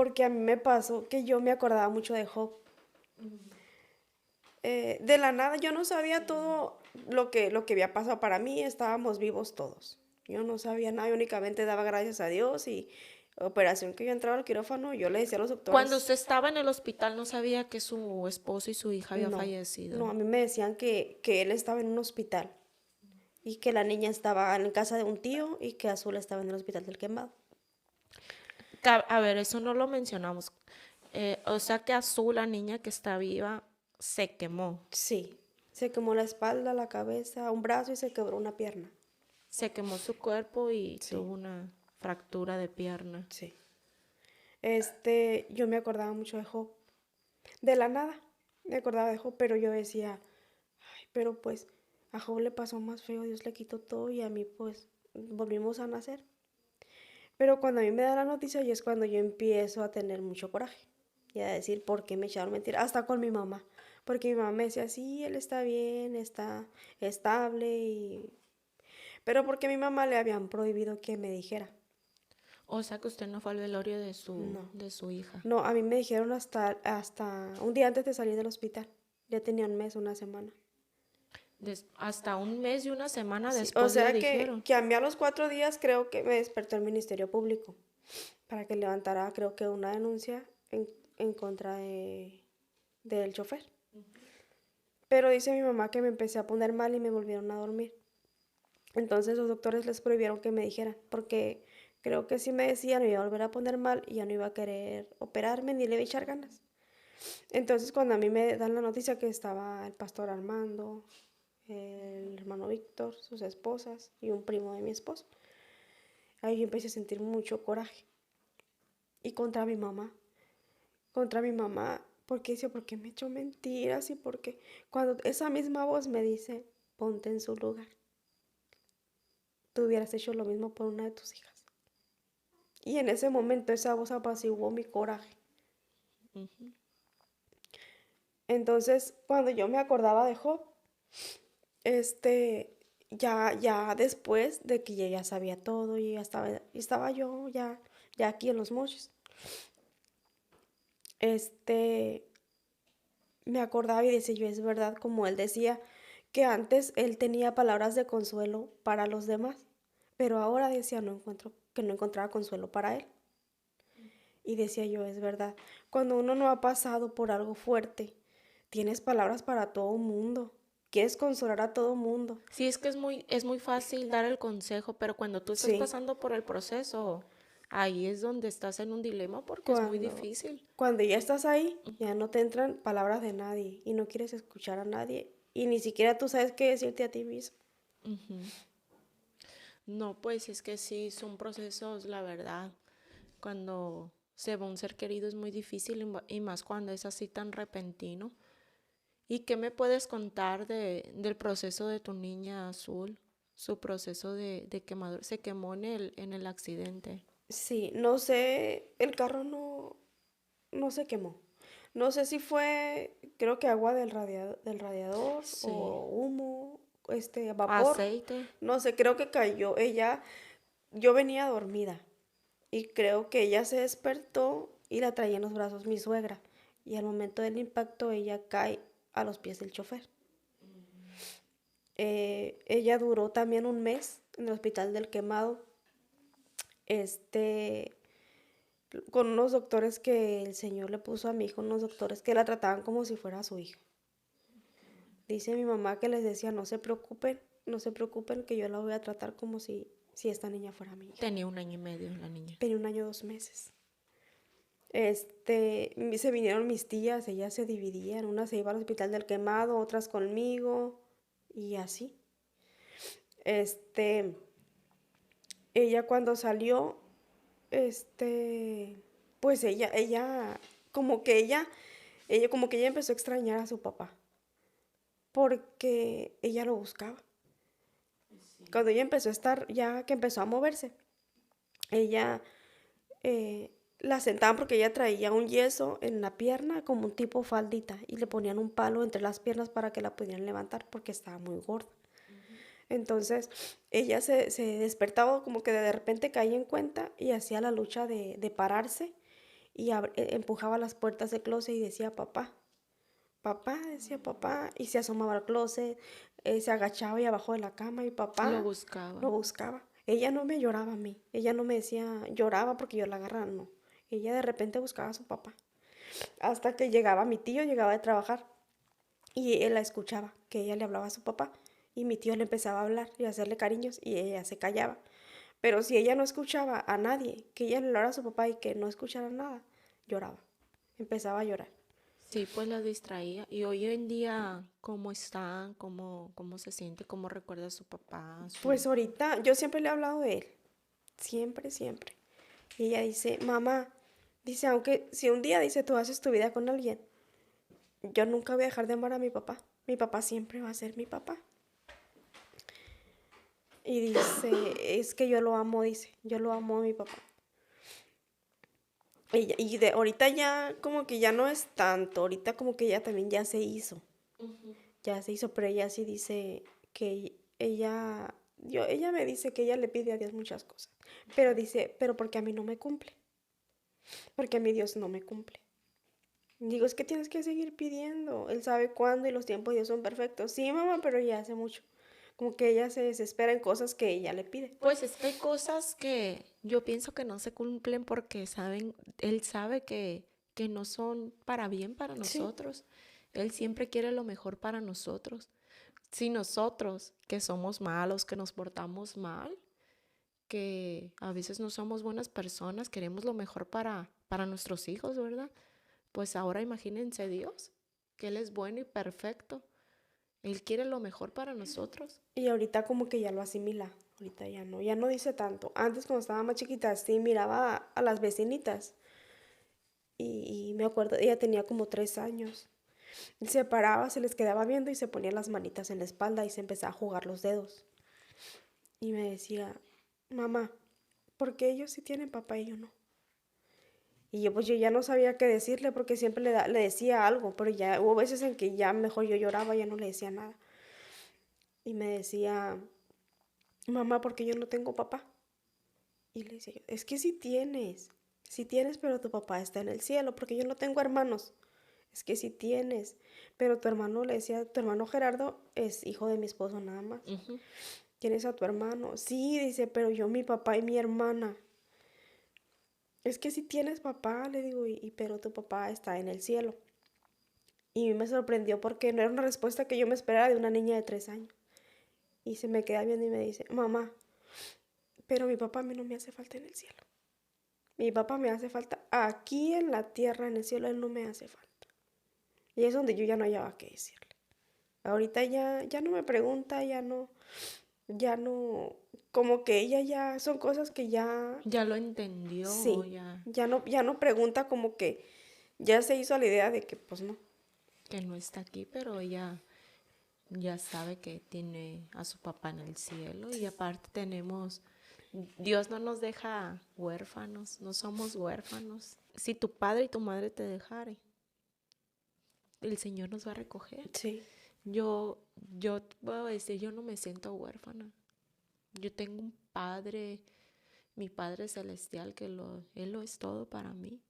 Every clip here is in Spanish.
porque a mí me pasó que yo me acordaba mucho de Job. De la nada, yo no sabía todo lo que había pasado para mí, estábamos vivos todos. Yo no sabía nada, yo únicamente daba gracias a Dios y operación que yo entraba al quirófano, yo le decía a los Cuando doctores, usted estaba en el hospital no sabía que su esposo y su hija había no, no, fallecido. a mí me decían que él estaba en un hospital y que la niña estaba en casa de un tío y que Azul estaba en el hospital del Quemado. A ver, eso no lo mencionamos. O sea que Azul, la niña que está viva, se quemó. Sí, se quemó la espalda, la cabeza, un brazo y se quebró una pierna. Se quemó su cuerpo y Sí, tuvo una fractura de pierna. sí. Yo me acordaba mucho de Job. De la nada, me acordaba de Job, pero yo decía, ay, pero pues a Job le pasó más feo, Dios le quitó todo y a mí pues volvimos a nacer. Pero cuando a mí me da la noticia y es cuando yo empiezo a tener mucho coraje y a decir por qué me echaron mentira, hasta con mi mamá, porque mi mamá me decía, sí, él está bien, está estable pero porque a mi mamá le habían prohibido que me dijera. O sea que usted no fue al velorio No, de su hija. no, a mí me dijeron hasta un día antes de salir del hospital. Ya tenía un mes, una semana. Hasta un mes y una semana Sí, o después le sea dijeron. que a mí a los 4 días creo que me despertó el Ministerio Público para que levantara, creo que una denuncia en contra del chofer. Pero dice mi mamá que me empecé a poner mal y me volvieron a dormir. Entonces los doctores les prohibieron que me dijeran, porque creo que si me decían me iba a volver a poner mal y ya no iba a querer operarme ni le iba a echar ganas. Entonces cuando a mí me dan la noticia que estaba el pastor Armando, el hermano Víctor, sus esposas y un primo de mi esposo, ahí yo empecé a sentir mucho coraje. Y contra mi mamá, porque decía, ¿por qué me echó mentiras? Y porque cuando esa misma voz me dice, ponte en su lugar, tú hubieras hecho lo mismo por una de tus hijas. Y en ese momento esa voz apaciguó mi coraje. Ujú. Entonces, cuando yo me acordaba de Job, ya después de que ya sabía todo y estaba yo ya aquí en Los Mochis, este, me acordaba y decía yo, es verdad, como él decía, que antes él tenía palabras de consuelo para los demás, pero ahora decía que no encontraba consuelo para él. Y decía yo, es verdad, cuando uno no ha pasado por algo fuerte, tienes palabras para todo mundo, quieres consolar a todo mundo. Sí, es que es muy fácil dar el consejo, pero cuando tú estás Sí, pasando por el proceso, ahí es donde estás en un dilema porque es muy cuando, difícil. cuando ya estás ahí, ya no te entran palabras de nadie y no quieres escuchar a nadie y ni siquiera tú sabes qué decirte a ti mismo. Ujú. No, pues es que sí, son procesos, la verdad. Cuando se va un ser querido es muy difícil y más cuando es así tan repentino. ¿Y qué me puedes contar del proceso de tu niña Azul? Su proceso de quemadura. Se quemó en el accidente. Sí, no sé, el carro no se quemó. No sé si fue, creo que agua del radiador Sí. o humo, vapor. Aceite. No sé, creo que cayó. Yo venía dormida y creo que ella se despertó y la traía en los brazos mi suegra. Y al momento del impacto ella cae a los pies del chofer. Ella duró también un mes en el hospital del Quemado, este, con unos doctores que el señor le puso a mi hijo, unos doctores que la trataban como si fuera su hija. Dice mi mamá que les decía, no se preocupen, no se preocupen, que yo la voy a tratar como si esta niña fuera mi hija. Tenía un año y medio la niña. Tenía 1 año 2 meses. Se vinieron mis tías, ellas se dividían, una se iba al hospital del Quemado, otras conmigo y así. Este, ella cuando salió, pues como que ella empezó a extrañar a su papá, porque ella lo buscaba. Cuando ella empezó a estar, ya que empezó a moverse, ella la sentaban porque ella traía un yeso en la pierna como un tipo faldita y le ponían un palo entre las piernas para que la pudieran levantar porque estaba muy gorda. Entonces ella se despertaba como que de repente caía en cuenta y hacía la lucha de pararse y empujaba las puertas del closet y decía papá. Papá, decía papá, y se asomaba al closet, se agachaba y abajo de la cama y Lo papá buscaba. lo buscaba. Ella no me lloraba a mí, ella no me decía, lloraba porque yo la agarraba, no. Ella de repente buscaba a su papá. Hasta que llegaba mi tío, llegaba de trabajar y él la escuchaba, que ella le hablaba a su papá y mi tío le empezaba a hablar y a hacerle cariños y ella se callaba. Pero si ella no escuchaba a nadie, que ella le hablara a su papá y que no escuchara nada, lloraba, empezaba a llorar. Sí, pues la distraía. Y hoy en día, ¿cómo está? ¿Cómo se siente? ¿Cómo recuerda a su papá? Pues ahorita, yo siempre le he hablado de él, siempre, siempre. Y ella dice, mamá, dice, aunque si un día, dice, tú haces tu vida con alguien, yo nunca voy a dejar de amar a mi papá. Mi papá siempre va a ser mi papá. Y dice, es que yo lo amo, dice, yo lo amo a mi papá. Y de ahorita ya como que ya no es tanto, ahorita como que ya también ya se hizo, pero ella sí dice que ella me dice que ella le pide a Dios muchas cosas, pero dice, pero porque a mí no me cumple, porque a mí Dios no me cumple. Digo, es que tienes que seguir pidiendo, Él sabe cuándo y los tiempos de Dios son perfectos. Sí, mamá, pero ya hace mucho. Como que ella se desespera en cosas que ella le pide. Pues es que hay cosas que yo pienso que no se cumplen porque él sabe que no son para bien para Sí. nosotros. Él siempre quiere lo mejor para nosotros. Si nosotros, que somos malos, que nos portamos mal, que a veces no somos buenas personas, queremos lo mejor para nuestros hijos, ¿verdad? Pues ahora imagínense Dios, que Él es bueno y perfecto. Él quiere lo mejor para nosotros. Y ahorita como que ya lo asimila. Ahorita ya no dice tanto. Antes cuando estaba más chiquita, sí miraba a las vecinitas. Y me acuerdo, ella tenía como 3 años. Y se paraba, se les quedaba viendo y se ponía las manitas en la espalda y se empezaba a jugar los dedos. Y me decía, mamá, ¿por qué ellos sí tienen papá y yo no? Y yo ya no sabía qué decirle porque siempre le decía algo, pero ya hubo veces en que ya mejor yo lloraba, ya no le decía nada. Y me decía, mamá, ¿por qué yo no tengo papá? Y le decía yo, es que sí tienes, pero tu papá está en el cielo, porque yo no tengo hermanos. Es que sí tienes, pero tu hermano, le decía, tu hermano Gerardo es hijo de mi esposo nada más. Ujú. ¿Tienes a tu hermano? Sí, dice, pero yo, mi papá y mi hermana. Es que sí tienes papá, le digo, pero tu papá está en el cielo. Y me sorprendió porque no era una respuesta que yo me esperaba de una niña de 3 años. Y se me queda viendo y me dice, mamá, pero mi papá a mí no me hace falta en el cielo. Mi papá me hace falta aquí en la tierra, en el cielo, él no me hace falta. Y es donde yo ya no hallaba qué decirle. Ahorita ya no me pregunta, ya no, como que ella ya, son cosas que ya, Ya lo entendió, sí, ya ya no pregunta, como que ya se hizo a la idea de que pues no. que no está aquí, pero ya sabe que tiene a su papá en el cielo y aparte Dios no nos deja huérfanos, no somos huérfanos. Si tu padre y tu madre te dejaren, el Señor nos va a recoger. Sí, Yo te puedo decir, yo no me siento huérfana. Yo tengo un padre, mi Padre Celestial, Él lo es todo para mí.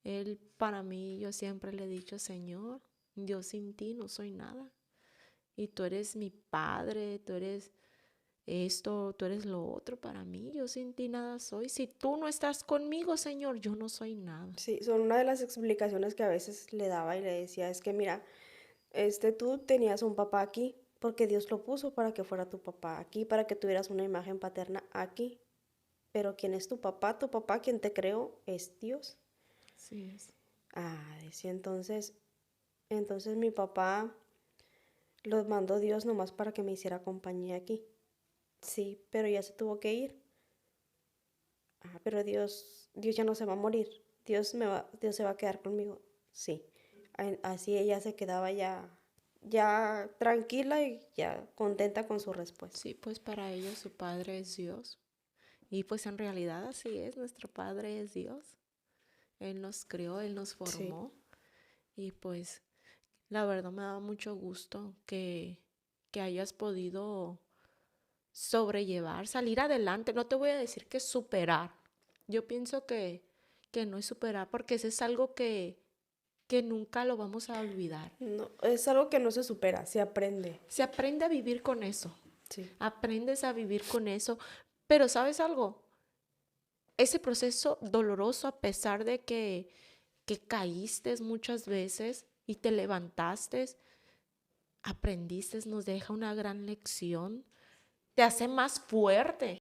Él para mí, yo siempre le he dicho, Señor, yo sin ti no soy nada. Y tú eres mi padre, tú eres esto, tú eres lo otro para mí. Yo sin ti nada soy. Si tú no estás conmigo, Señor, yo no soy nada. sí, son una de las explicaciones que a veces le daba y le decía, es que mira, tú tenías un papá aquí, porque Dios lo puso para que fuera tu papá aquí, para que tuvieras una imagen paterna aquí. Pero ¿quién es tu papá? Tu papá, quien te creó, es Dios. Así es. Ah, decía entonces mi papá los mandó Dios nomás para que me hiciera compañía aquí. Sí, pero ya se tuvo que ir. Ah, pero Dios ya no se va a morir. Dios se va a quedar conmigo. Sí. Así ella se quedaba ya tranquila y ya contenta con su respuesta. Sí, pues para ellos su Padre es Dios. Y pues en realidad así es, nuestro Padre es Dios. Él nos creó, Él nos Sí, formó. Y pues la verdad me da mucho gusto que hayas podido sobrellevar, salir adelante. No te voy a decir que superar. Yo pienso que que no es superar, porque eso es algo que nunca lo vamos a olvidar. No, es algo que no se supera, se aprende. Se aprende a vivir con eso, Sí. aprendes a vivir con eso, pero ¿sabes algo? Ese proceso doloroso, a pesar de que caíste muchas veces y te levantaste, aprendiste, nos deja una gran lección, te hace más fuerte.